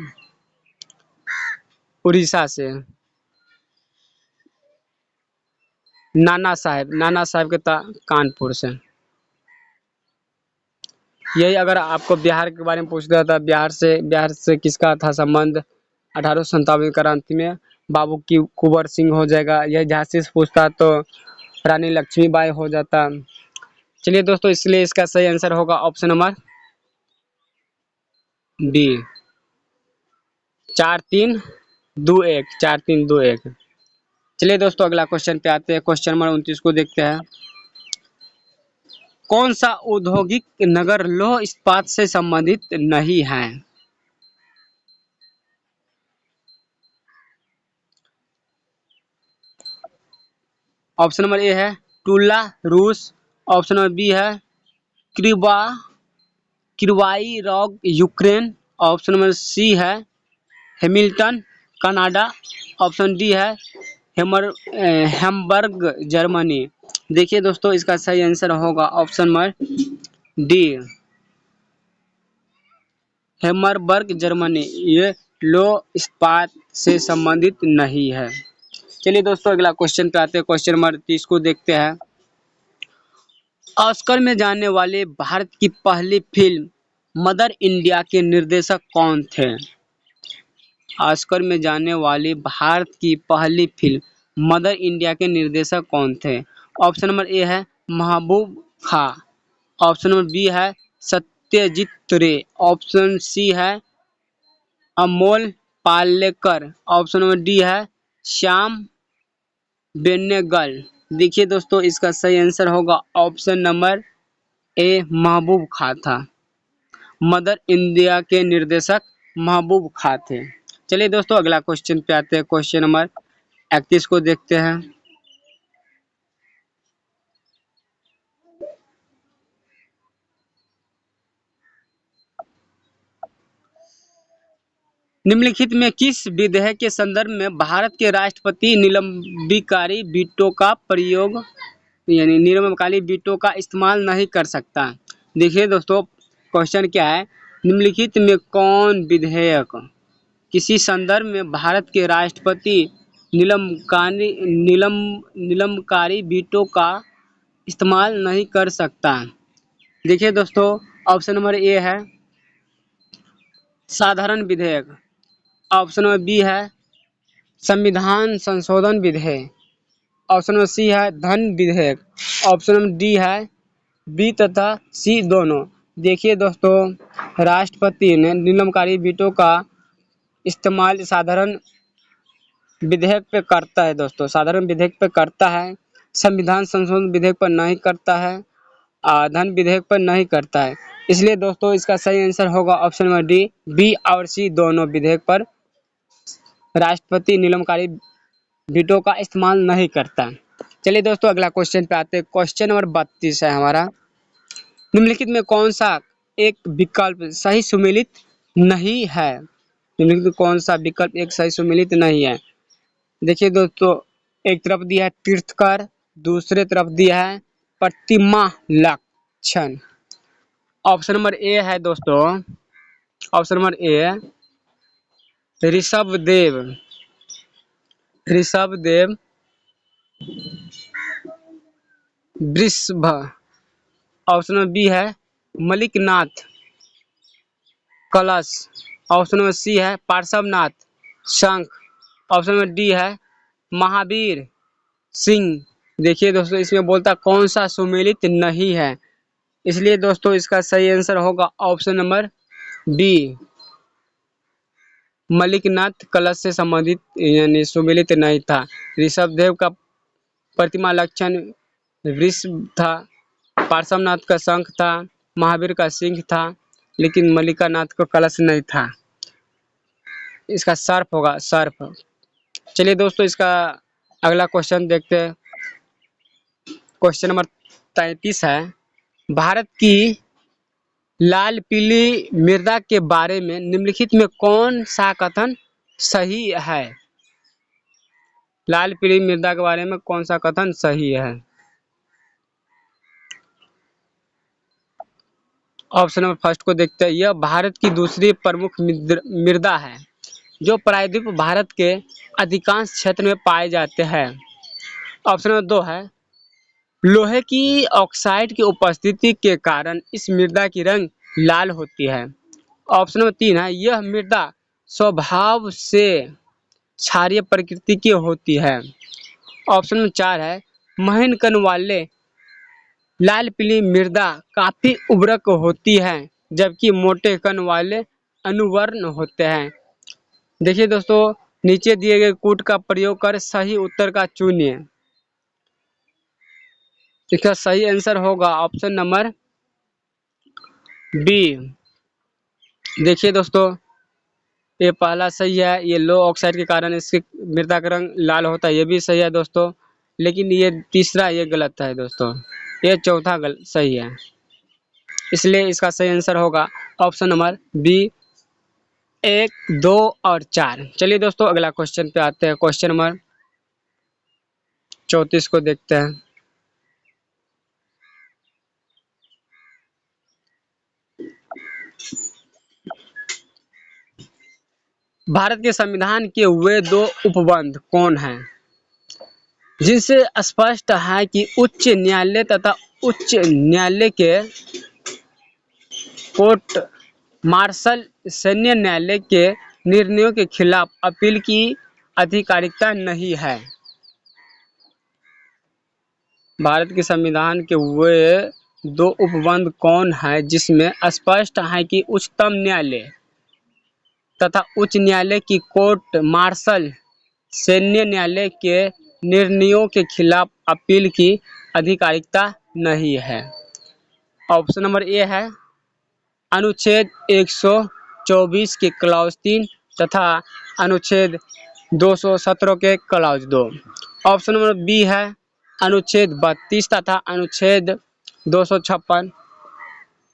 उड़ीसा से। नाना साहेब के था कानपुर से। यही अगर आपको बिहार के बारे में पूछता था, बिहार से किसका था संबंध 1857 क्रांति में? बाबू की कुंवर सिंह हो जाएगा। यह झांसी से पूछता तो रानी लक्ष्मीबाई हो जाता। चलिए दोस्तों, इसलिए इसका सही आंसर होगा ऑप्शन नंबर बी, 4-3-2-1, 4-3-2-1। चलिए दोस्तों, अगला क्वेश्चन पे आते हैं। क्वेश्चन नंबर 29 को देखते हैं। कौन सा औद्योगिक नगर लौह इस्पात से संबंधित नहीं है? ऑप्शन नंबर ए है टूला, रूस। ऑप्शन नंबर बी है क्रीबा किरवाई रॉग, यूक्रेन। ऑप्शन नंबर सी है हैमिल्टन, कनाडा। ऑप्शन डी है हैम्बर्ग, जर्मनी। देखिए दोस्तों, इसका सही आंसर होगा option number D, Hamburg, Germany. ये लो इस्पात से संबंधित नहीं है। चलिए दोस्तों, अगला क्वेश्चन पे आते हैं। क्वेश्चन नंबर 30 को देखते हैं। ऑस्कर में जाने वाले भारत की पहली फिल्म मदर इंडिया के निर्देशक कौन थे? ऑस्कर में जाने वाली भारत की पहली फिल्म मदर इंडिया के निर्देशक कौन थे? ऑप्शन नंबर ए है महबूब खां। ऑप्शन नंबर बी है सत्यजीत रे। ऑप्शन सी है Amol Palekar. Option number D है श्याम बेनेगल। देखिए दोस्तों, इसका सही आंसर होगा ऑप्शन नंबर ए, महबूब खां था। मदर इंडिया के निर्देशक महबूब खां थे। चलिए दोस्तों, अगला क्वेश्चन पे आते हैं। क्वेश्चन नंबर 31 को देखते हैं। निम्नलिखित में किस विधेयक के संदर्भ में भारत के राष्ट्रपति निलंबनकारी वीटो का प्रयोग, यानी निलंबनकारी वीटो का इस्तेमाल नहीं कर सकता? देखिए दोस्तों, क्वेश्चन क्या है, निम्नलिखित में कौन विधेयक किसी संदर्भ में भारत के राष्ट्रपति निलंबनकारी वीटो का इस्तेमाल नहीं कर सकता? देखिए दोस्तों, ऑप्शन नंबर ए है साधारण विधेयक। ऑप्शन नंबर बी है संविधान संशोधन विधेयक। ऑप्शन नंबर सी है धन विधेयक। ऑप्शन नंबर डी है बी तथा सी दोनों। देखिए दोस्तों, राष्ट्रपति ने निलंबनकारी वीटो का इस्तेमाल साधारण विधेयक पे करता है दोस्तों, साधारण विधेयक पे करता है। संविधान संशोधन विधेयक पर नहीं करता है, धन विधेयक पर नहीं करता है। इसलिए दोस्तों, इसका सही आंसर होगा ऑप्शन नंबर डी, बी और सी दोनों विधेयक पर राष्ट्रपति निलंबनकारी वीटो का इस्तेमाल नहीं करता। चलिए दोस्तों, अगला क्वेश्चन पे आते हैं। क्वेश्चन नंबर 32 है हमारा। निम्नलिखित में कौन सा एक विकल्प सही सुमेलित नहीं है? निम्नलिखित में कौन सा विकल्प एक सही सुमेलित नहीं है? देखिए दोस्तों, एक तरफ दिया है तीर्थकर, दूसरे तरफ दिया है प्रतिमा लक्षण। ऑप्शन नंबर ए है दोस्तों, option number A Rishabhdev, Rishabhdev Vrishabh. Option number B है मलिकनाथ कलश। ऑप्शन नंबर सी है पार्श्वनाथ शंख। ऑप्शन नंबर डी है महावीर सिंह। देखिए दोस्तों, इसमें बोलता कौन सा सुमेलित नहीं है, इसलिए दोस्तों इसका सही आंसर होगा ऑप्शन नंबर बी, मलिकनाथ कलश से संबंधित यानी सुमेलित नहीं था। ऋषभदेव का प्रतिमा लक्षण वृषभ था। पार्श्वनाथ का शंख था। महावीर का सिंह था, लेकिन मलिकानाथ का कलश नहीं था। इसका सर्प होगा, सर्प। चलिए दोस्तों, इसका अगला क्वेश्चन देखते हैं। क्वेश्चन नंबर 33 है, भारत की लाल पीली मृदा के बारे में निम्नलिखित में कौन सा कथन सही है? लाल पीली मृदा के बारे में कौन सा कथन सही है? ऑप्शन नंबर फर्स्ट को देखते हैं। यह भारत की दूसरी प्रमुख मृदा है जो प्रायद्वीप भारत के अधिकांश क्षेत्र में पाए जाते हैं। ऑप्शन नंबर 2 है, लोहे की ऑक्साइड की उपस्थिति के कारण इस मृदा की रंग लाल होती है। ऑप्शन नंबर 3 है, यह मृदा स्वभाव से क्षारीय प्रकृति की होती है। ऑप्शन नंबर 4 है, महीन कण वाले लाल पीली मृदा काफी उर्वरक होती है, जबकि मोटे कण वाले अनुवर्ण होते हैं। देखिए दोस्तों, नीचे दिए गए कूट का प्रयोग कर सही उत्तर का चुनिए। इसका सही आंसर होगा ऑप्शन नंबर बी। देखिए दोस्तों, ये पहला सही है, ये लो ऑक्साइड के कारण इसकी मृदा का रंग लाल होता है, ये भी सही है दोस्तों। लेकिन ये तीसरा ये गलत है दोस्तों, ये चौथा सही है। इसलिए इसका सही आंसर होगा ऑप्शन नंबर बी 1, 2 और 4। चलिए दोस्तों, अगला क्वेश्चन पे आते हैं। क्वेश्चन नंबर 34 को देखते हैं। भारत के संविधान के वे दो उपबंध कौन हैं जिनसे स्पष्ट है कि उच्च न्यायालय तथा उच्च न्यायालय के कोर्ट मार्शल सैन्य न्यायालय के निर्णयों के खिलाफ अपील की अधिकारिता नहीं है? भारत के संविधान के वे दो उपबंध कौन है जिसमें स्पष्ट है कि उच्चतम न्यायालय तथा उच्च न्यायालय की कोर्ट मार्शल सैन्य न्यायालय के निर्णयों के खिलाफ अपील की अधिकारिता नहीं है? ऑप्शन नंबर ए है, अनुच्छेद 124 के क्लॉज 3 तथा अनुच्छेद 217 के क्लॉज 2। ऑप्शन नंबर बी है, अनुच्छेद 32 तथा अनुच्छेद 256।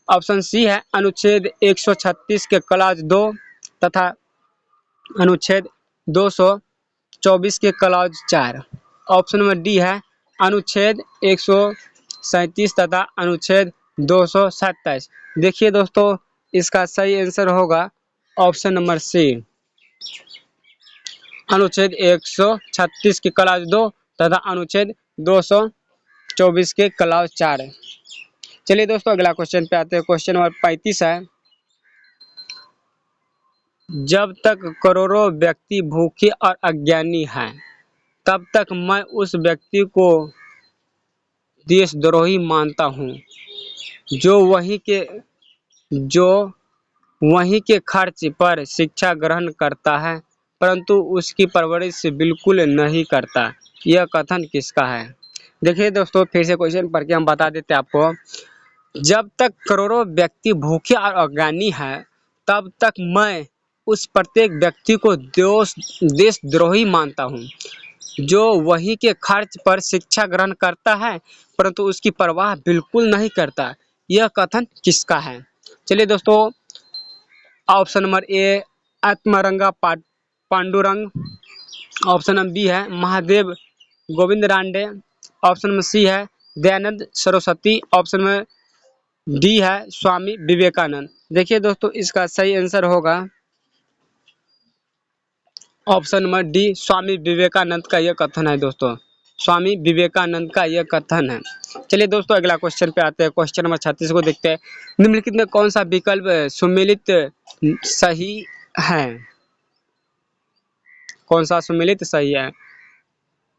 ऑप्शन सी है, अनुच्छेद 136 के क्लॉज 2 तथा अनुच्छेद 224 के क्लॉज 4। ऑप्शन नंबर डी है, अनुच्छेद 137 तथा अनुच्छेद 227। देखिए दोस्तों, इसका सही आंसर होगा ऑप्शन नंबर सी, अनुच्छेद 136 के क्लॉज 2 तथा अनुच्छेद 224 के क्लॉज 4। चलिए दोस्तों, अगला क्वेश्चन पे आते हैं। क्वेश्चन नंबर 35 है, जब तक करोड़ों व्यक्ति भूखे और अज्ञानी हैं, तब तक मैं उस व्यक्ति को देशद्रोही मानता हूँ जो वहीं के खर्च पर शिक्षा ग्रहण करता है परंतु उसकी परवरिश बिल्कुल नहीं करता। यह कथन किसका है? देखिए दोस्तों, फिर से क्वेश्चन पढ़ के हम बता देते हैं आपको। जब तक करोड़ों व्यक्ति भूखे और अज्ञानी हैं, तब तक मैं उस प्रत्येक व्यक्ति को देशद्रोही मानता हूँ जो वहीं के खर्च पर शिक्षा ग्रहण करता है परंतु उसकी परवाह बिल्कुल नहीं करता। यह कथन किसका है? चलिए दोस्तों, option number A Atmaram Pandurang. Option number B है Mahadev Govind Ranade. Option number C है Dayanand Saraswati. Option number D है स्वामी विवेकानंद। देखिए दोस्तों, इसका सही आंसर होगा option number D, Swami Vivekananda का यह कथन है दोस्तों, स्वामी विवेकानंद का यह कथन है। चलिए दोस्तों, अगला क्वेश्चन पे आते हैं। क्वेश्चन नंबर 36 को देखते हैं। निम्नलिखित में कौन सा विकल्प सुमेलित सही है? कौन सा सुमेलित सही है?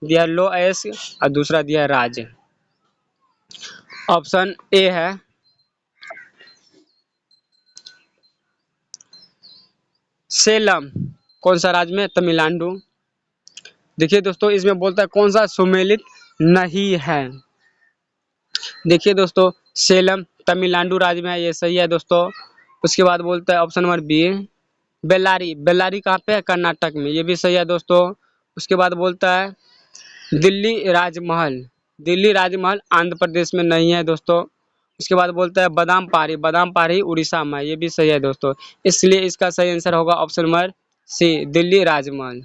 दिया लो एस और दूसरा दिया राज। ऑप्शन ए है सेलम कौन सा राज्य में? तमिलनाडु। देखिए दोस्तों इसमें बोलता है कौन सा सुमेलित नहीं है? देखिए दोस्तों सेलम तमिलनाडु राज्य में है, ये सही है दोस्तों। उसके बाद बोलता है option number B Bellary. Bellary कहाँ पे है? कर्नाटक में, ये भी सही है दोस्तों। उसके बाद बोलता है दिल्ली राजमहल। दिल्ली राजमहल आंध्र प्रदेश में नहीं है दोस्तों। उसके बाद बोलता है बादाम पारी। बादाम पारी उड़ीसा में, ये भी सही है दोस्तों। इसलिए इसका सही आंसर होगा ऑप्शन नंबर सी, दिल्ली राजमहल।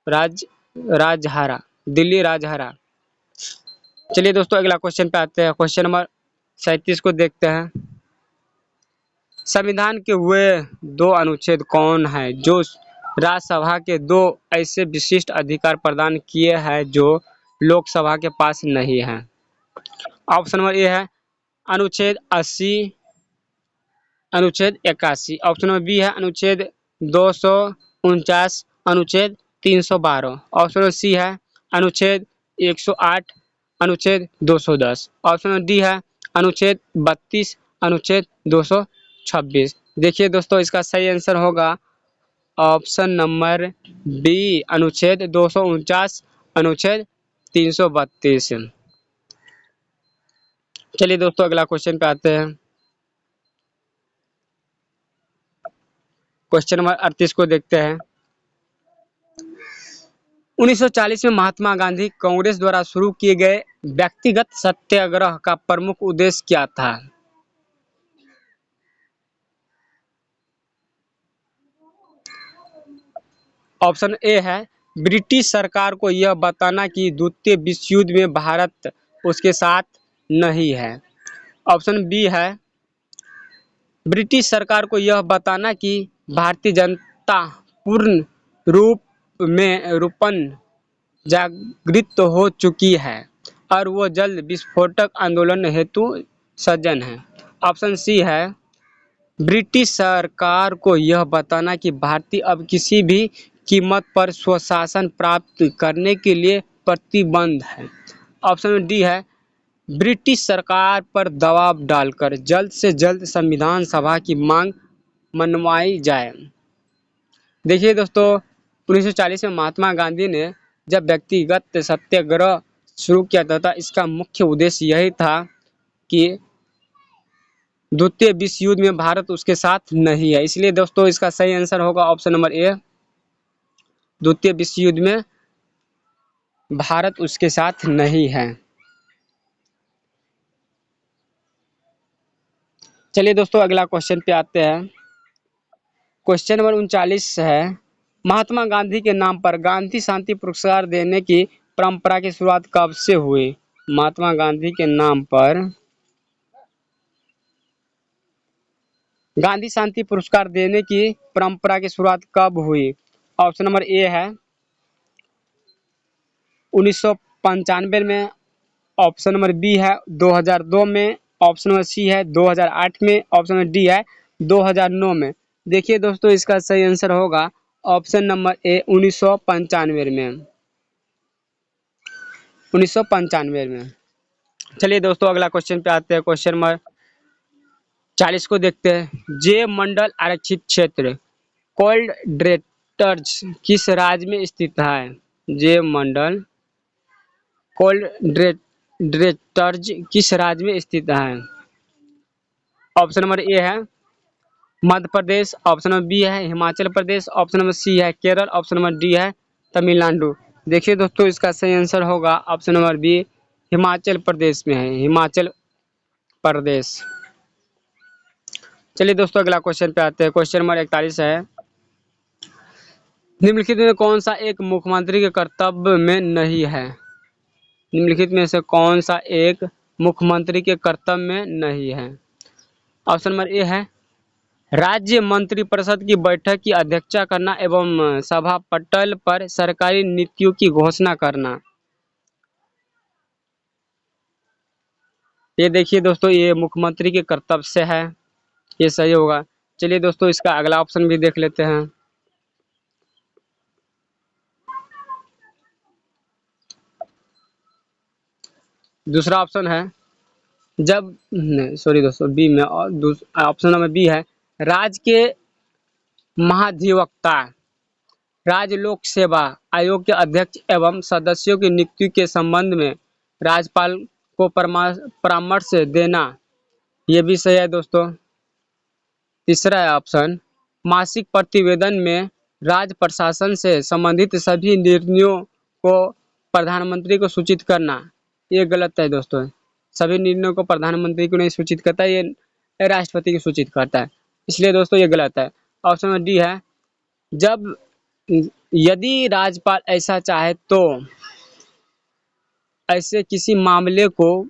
राज राजहारा, दिल्ली राजहारा। चलिए दोस्तों अगला क्वेश्चन पे आते हैं। क्वेश्चन नंबर 37 को देखते हैं। संविधान के हुए दो अनुच्छेद कौन है जो राज्यसभा के दो ऐसे विशिष्ट अधिकार प्रदान किए हैं जो लोकसभा के पास नहीं है? ऑप्शन नंबर ए है अनुच्छेद 80, अनुच्छेद 81। ऑप्शन नंबर बी है अनुच्छेद 249, अनुच्छेद 312। ऑप्शन नंबर सी है अनुच्छेद 108, अनुच्छेद 210। ऑप्शन नंबर डी है अनुच्छेद 32, अनुच्छेद 226। देखिए दोस्तों इसका सही आंसर होगा ऑप्शन नंबर बी, अनुच्छेद 249, अनुच्छेद 332। चलिए दोस्तों अगला क्वेश्चन पे आते हैं। क्वेश्चन नंबर 38 को देखते हैं। 1940 में महात्मा गांधी कांग्रेस द्वारा शुरू किए गए व्यक्तिगत सत्याग्रह का प्रमुख उद्देश्य क्या था? ऑप्शन ए है ब्रिटिश सरकार को यह बताना कि द्वितीय विश्व युद्ध में भारत उसके साथ नहीं है। ऑप्शन बी है ब्रिटिश सरकार को यह बताना कि भारतीय जनता पूर्ण रूप में रूपन जागृत हो चुकी है और वो जल्द विस्फोटक आंदोलन हेतु सज्जन है। ऑप्शन सी है ब्रिटिश सरकार को यह बताना कि भारतीय अब किसी भी कीमत पर स्वशासन प्राप्त करने के लिए प्रतिबद्ध है। ऑप्शन डी है ब्रिटिश सरकार पर दबाव डालकर जल्द से जल्द संविधान सभा की मांग मनवाई जाए। देखिए दोस्तों 1940 में महात्मा गांधी ने जब व्यक्तिगत सत्याग्रह शुरू किया था इसका मुख्य उद्देश्य यही था कि द्वितीय विश्व युद्ध में भारत उसके साथ नहीं है। इसलिए दोस्तों इसका सही आंसर होगा ऑप्शन नंबर ए, द्वितीय विश्व युद्ध में भारत उसके साथ नहीं है। चलिए दोस्तों अगला क्वेश्चन पे आते हैं। क्वेश्चन नंबर 39 है महात्मा गांधी के नाम पर गांधी शांति पुरस्कार देने की परंपरा की शुरुआत कब से हुई? महात्मा गांधी के नाम पर गांधी शांति पुरस्कार देने की परंपरा की शुरुआत कब हुई? ऑप्शन नंबर ए है 1995 में। ऑप्शन नंबर बी है 2002 में। ऑप्शन नंबर सी है 2008 में। ऑप्शन नंबर डी है 2009 में। देखिए दोस्तों इसका सही आंसर होगा ऑप्शन नंबर ए 1995 में। 1995 में। चलिए दोस्तों अगला क्वेश्चन पे आते हैं। क्वेश्चन नंबर 40 को देखते हैं। जे मंडल आरक्षित क्षेत्र कोल्ड ड्रेटर्स किस राज्य में स्थित है? जे मंडल कोल्ड ड्रेटर्स किस राज्य में स्थित है? ऑप्शन नंबर ए है Madhya Pradesh. Option number B है Himachal Pradesh. Option number C है केरल। ऑप्शन नंबर डी है तमिलनाडु। देखिए दोस्तों इसका सही आंसर होगा option number B, Himachal Pradesh में है, हिमाचल प्रदेश। चलिए दोस्तों अगला क्वेश्चन पे आते हैं। क्वेश्चन नंबर 41 है निम्नलिखित में कौन सा एक मुख्यमंत्री के कर्तव्य में नहीं है? निम्नलिखित में से कौन सा एक मुख्यमंत्री के कर्तव्य में नहीं है? ऑप्शन नंबर ए है राज्य मंत्रिपरिषद की बैठक की अध्यक्षता करना एवं सभा पटल पर सरकारी नीतियों की घोषणा करना। ये देखिए दोस्तों ये मुख्यमंत्री के कर्तव्य से है, ये सही होगा। चलिए दोस्तों इसका अगला ऑप्शन भी देख लेते हैं। दूसरा ऑप्शन है जब सॉरी दोस्तों बी में, और ऑप्शन नंबर बी है राज्य के महाधिवक्ता राज्य लोक सेवा आयोग के अध्यक्ष एवं सदस्यों की नियुक्ति के संबंध में राज्यपाल को परामर्श देना। ये भी सही है दोस्तों। तीसरा है ऑप्शन मासिक प्रतिवेदन में राज्य प्रशासन से संबंधित सभी निर्णयों को प्रधानमंत्री को सूचित करना। ये गलत है दोस्तों। सभी निर्णयों को प्रधानमंत्री को नहीं सूचित करता, ये राष्ट्रपति को सूचित करता है, इसलिए दोस्तों ये गलत है। ऑप्शन नंबर डी है जब यदि राज्यपाल ऐसा चाहे तो ऐसे किसी मामले को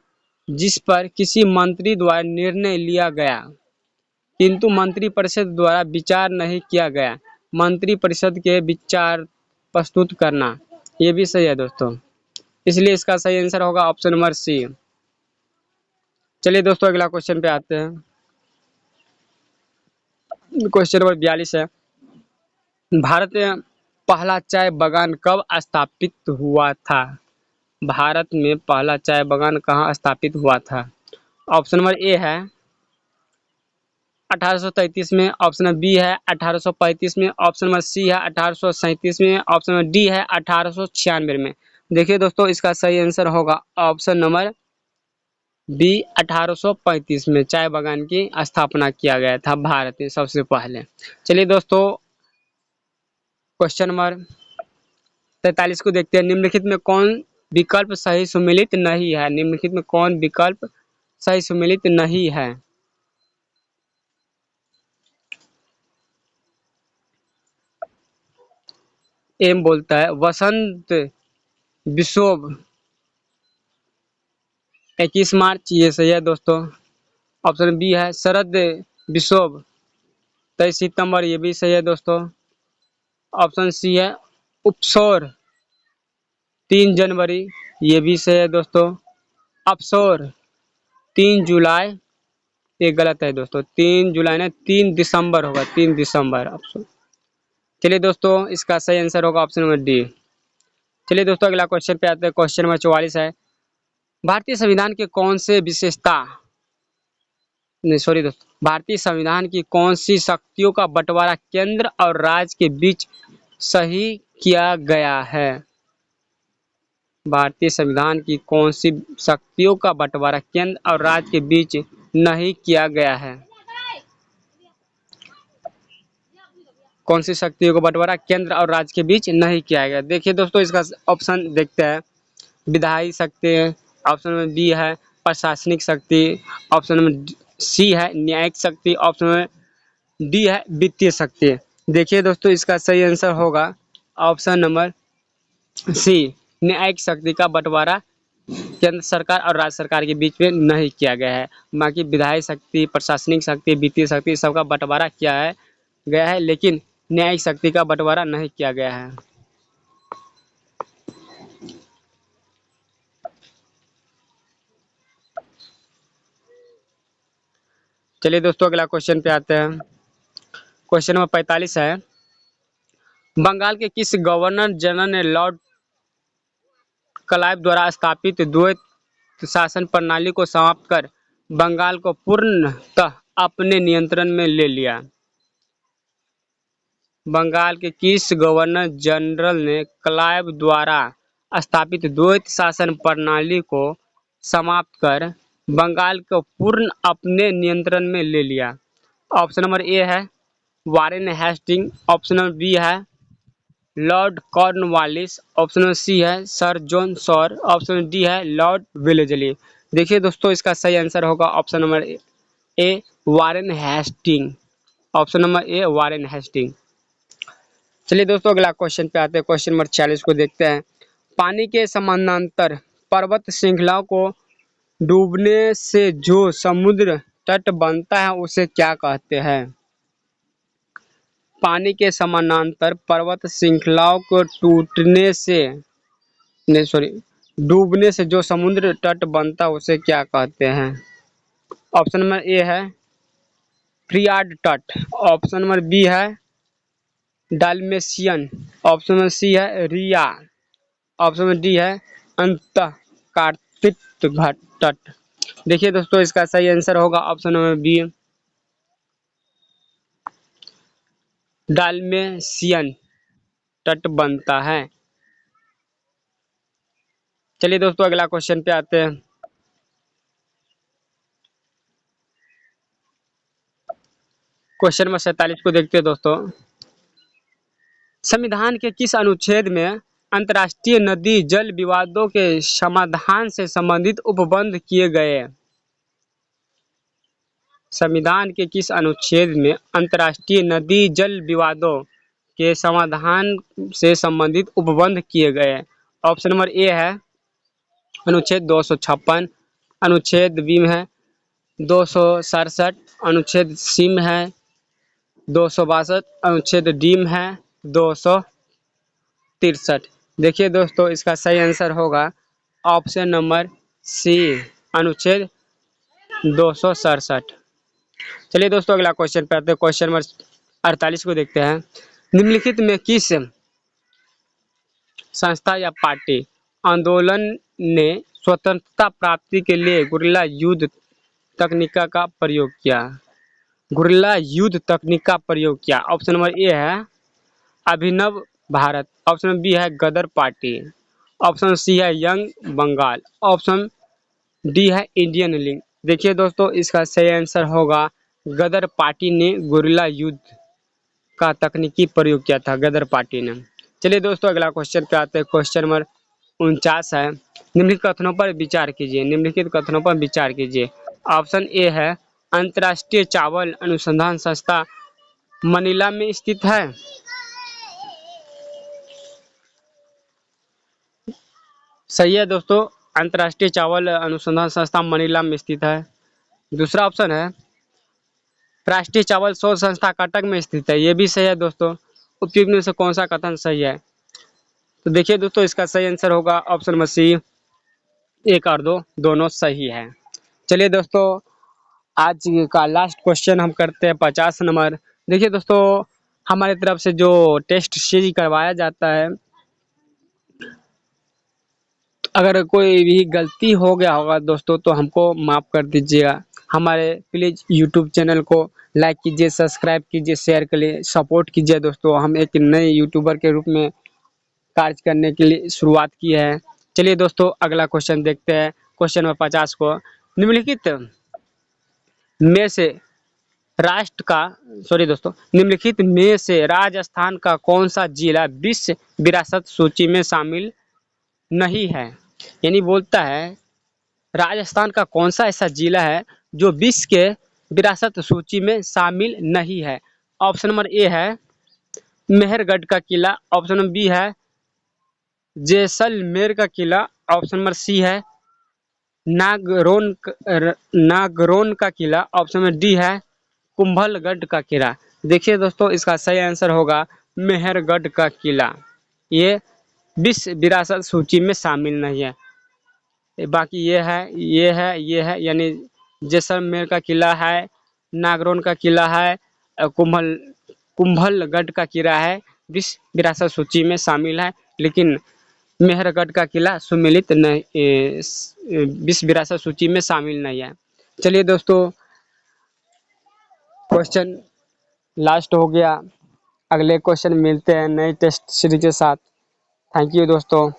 जिस पर किसी मंत्री द्वारा निर्णय लिया गया किंतु मंत्रिपरिषद द्वारा विचार नहीं किया गया, मंत्रिपरिषद के विचार प्रस्तुत करना। ये भी सही है दोस्तों, इसलिए इसका सही आंसर होगा ऑप्शन नंबर सी। चलिए दोस्तों अगला क्वेश्चन पे आते हैं। क्वेश्चन नंबर 42 है भारत में पहला चाय बागान कब स्थापित हुआ था? भारत में पहला चाय बागान कहाँ स्थापित हुआ था? ऑप्शन नंबर ए है 1833 में, ऑप्शन नंबर बी है 1835 में, ऑप्शन नंबर सी है 1837 में, ऑप्शन नंबर डी है 1896 में। देखिए दोस्तों इसका सही आंसर होगा ऑप्शन नंबर बी 1835 में चाय बागान की स्थापना किया गया था भारत में सबसे पहले। चलिए दोस्तों क्वेश्चन नंबर 43 को देखते हैं। निम्नलिखित में कौन विकल्प सही सुमेलित नहीं है? निम्नलिखित में कौन विकल्प सही सुमेलित नहीं है? एम बोलता है वसंत विशोभ 21 मार्च, ये सही है दोस्तों। ऑप्शन बी है शरद विशोभ 23 सितंबर, ये भी सही है दोस्तों। ऑप्शन सी है उपसौर 3 जनवरी, ये भी सही है दोस्तों। अवसर 3 जुलाई, ये गलत है दोस्तों, 3 जुलाई ने 3 दिसंबर होगा, 3 दिसंबर अवसर। चलिए दोस्तों इसका सही आंसर होगा ऑप्शन नंबर डी। चलिए दोस्तों अगला क्वेश्चन पे आते हैं। क्वेश्चन नंबर 44 है भारतीय संविधान के कौन से विशेषता नहीं सॉरी दोस्तों भारतीय संविधान की कौन सी शक्तियों का बंटवारा केंद्र और राज्य के बीच सही किया गया है? भारतीय संविधान की कौन सी शक्तियों का बंटवारा केंद्र और राज्य के बीच नहीं किया गया है? कौन सी शक्तियों का बंटवारा केंद्र और राज्य के बीच नहीं किया गया? देखिए दोस्तों इसका ऑप्शन देखते हैं। विधायी शक्ति, ऑप्शन नंबर बी है प्रशासनिक शक्ति, ऑप्शन नंबर सी है न्यायिक शक्ति, ऑप्शन नंबर डी है वित्तीय शक्ति। देखिए दोस्तों इसका सही आंसर होगा ऑप्शन नंबर सी न्यायिक शक्ति का बंटवारा केंद्र सरकार और राज्य सरकार के बीच में नहीं किया गया है। बाकी विधायी शक्ति, प्रशासनिक शक्ति, वित्तीय शक्ति सबका बंटवारा किया है गया है, लेकिन न्यायिक शक्ति का बंटवारा नहीं किया गया है। चलिए दोस्तों अगला क्वेश्चन पे आते हैं। क्वेश्चन नंबर 45 है बंगाल के किस गवर्नर जनरल ने लॉर्ड क्लाइव द्वारा स्थापित द्वैत शासन प्रणाली को समाप्त कर बंगाल को पूर्णतः अपने नियंत्रण में ले लिया? बंगाल के किस गवर्नर जनरल ने क्लाइव द्वारा स्थापित द्वैत शासन प्रणाली को समाप्त कर बंगाल को पूर्ण अपने नियंत्रण में ले लिया? ऑप्शन नंबर ए है Warren Hastings, option number B है Lord Cornwallis, option number C है sir John Shore, option number D है लॉर्ड वेलेजली। देखिए दोस्तों इसका सही आंसर होगा option number A Warren Hastings, option number A Warren Hastings. चलिए दोस्तों अगला क्वेश्चन पे आते हैं। क्वेश्चन नंबर 46 को देखते हैं। पानी के समानांतर पर्वत श्रृंखलाओं को डूबने से जो समुद्र तट बनता है उसे क्या कहते हैं? पानी के समानांतर पर्वत श्रृंखलाओं को डूबने से जो समुद्र तट बनता है उसे क्या कहते हैं? ऑप्शन नंबर ए है फ्रियार्ड तट, ऑप्शन नंबर बी है डाल्मेशियन, ऑप्शन नंबर सी है रिया, ऑप्शन नंबर डी है अंतर्कार्तिक तट। देखिए दोस्तों इसका सही आंसर होगा ऑप्शन नंबर बी डाल्मेशियन तट बनता है। चलिए दोस्तों अगला क्वेश्चन पे आते हैं। क्वेश्चन नंबर 47 को देखते हैं दोस्तों। संविधान के किस अनुच्छेद में अंतर्राष्ट्रीय नदी जल विवादों के समाधान से संबंधित उपबंध किए गए? संविधान के किस अनुच्छेद में अंतर्राष्ट्रीय नदी जल विवादों के समाधान से संबंधित उपबंध किए गए? ऑप्शन नंबर ए है अनुच्छेद 256, अनुच्छेद बी में है 267, अनुच्छेद सी में है 262, अनुच्छेद डी में है 263। देखिए दोस्तों इसका सही आंसर होगा ऑप्शन नंबर सी, अनुच्छेद 267। चलिए दोस्तों अगला क्वेश्चन पे आते हैं। क्वेश्चन नंबर 48 को देखते हैं। निम्नलिखित में किस संस्था या पार्टी आंदोलन ने स्वतंत्रता प्राप्ति के लिए गुरिल्ला युद्ध तकनीक का प्रयोग किया? गुरिल्ला युद्ध तकनीक का प्रयोग किया। ऑप्शन नंबर ए है अभिनव भारत, ऑप्शन बी है गदर पार्टी, ऑप्शन सी है यंग बंगाल, ऑप्शन डी है इंडियन लिंक। देखिए दोस्तों इसका सही आंसर होगा गदर पार्टी ने गुरिल्ला युद्ध का तकनीकी प्रयोग किया था, गदर पार्टी ने। चलिए दोस्तों अगला क्वेश्चन पे आते हैं। क्वेश्चन नंबर 49 है। निम्नलिखित कथनों पर विचार कीजिए, निम्नलिखित कथनों पर विचार कीजिए। ऑप्शन ए है अंतर्राष्ट्रीय चावल अनुसंधान संस्था मनीला में स्थित है। सही है दोस्तों, अंतर्राष्ट्रीय चावल अनुसंधान संस्था मनीला में स्थित है। दूसरा ऑप्शन है राष्ट्रीय चावल शोध संस्था कटक में स्थित है। ये भी सही है दोस्तों। उपयुक्त में से कौन सा कथन सही है? तो देखिए दोस्तों इसका सही आंसर होगा ऑप्शन नंबर सी, एक और दो दोनों सही है। चलिए दोस्तों आज का लास्ट क्वेश्चन हम करते हैं 50 नंबर। देखिए दोस्तों हमारी तरफ से जो टेस्ट सीरीज करवाया जाता है, अगर कोई भी गलती हो गया होगा दोस्तों तो हमको माफ़ कर दीजिएगा। हमारे प्लीज़ यूट्यूब चैनल को लाइक कीजिए, सब्सक्राइब कीजिए, शेयर के लिए सपोर्ट कीजिए दोस्तों। हम एक नए यूट्यूबर के रूप में कार्य करने के लिए शुरुआत की है। चलिए दोस्तों अगला क्वेश्चन देखते हैं। क्वेश्चन नंबर 50 को, निम्नलिखित में से राष्ट्र का निम्नलिखित में से राजस्थान का कौन सा जिला विश्व विरासत सूची में शामिल नहीं है? यानी बोलता है राजस्थान का कौन सा ऐसा जिला है जो विश्व के विरासत सूची में शामिल नहीं है? ऑप्शन नंबर ए है मेहरगढ़ का किला, ऑप्शन नंबर बी है जैसलमेर का किला, ऑप्शन नंबर सी है नागरोन का किला, ऑप्शन नंबर डी है कुंभलगढ़ का किला। देखिए दोस्तों इसका सही आंसर होगा मेहरगढ़ का किला। ये विश्व विरासत सूची में शामिल नहीं है। बाकी ये है यानी जैसलमेर का किला है, नागरोन का किला है, कुंभलगढ़ का किला है विश्व विरासत सूची में शामिल है, लेकिन मेहरगढ़ का किला सम्मिलित नहीं, विश्व विरासत सूची में शामिल नहीं है। चलिए दोस्तों क्वेश्चन लास्ट हो गया। अगले क्वेश्चन मिलते हैं नए टेस्ट सीरीज के साथ। थैंक यू दोस्तों।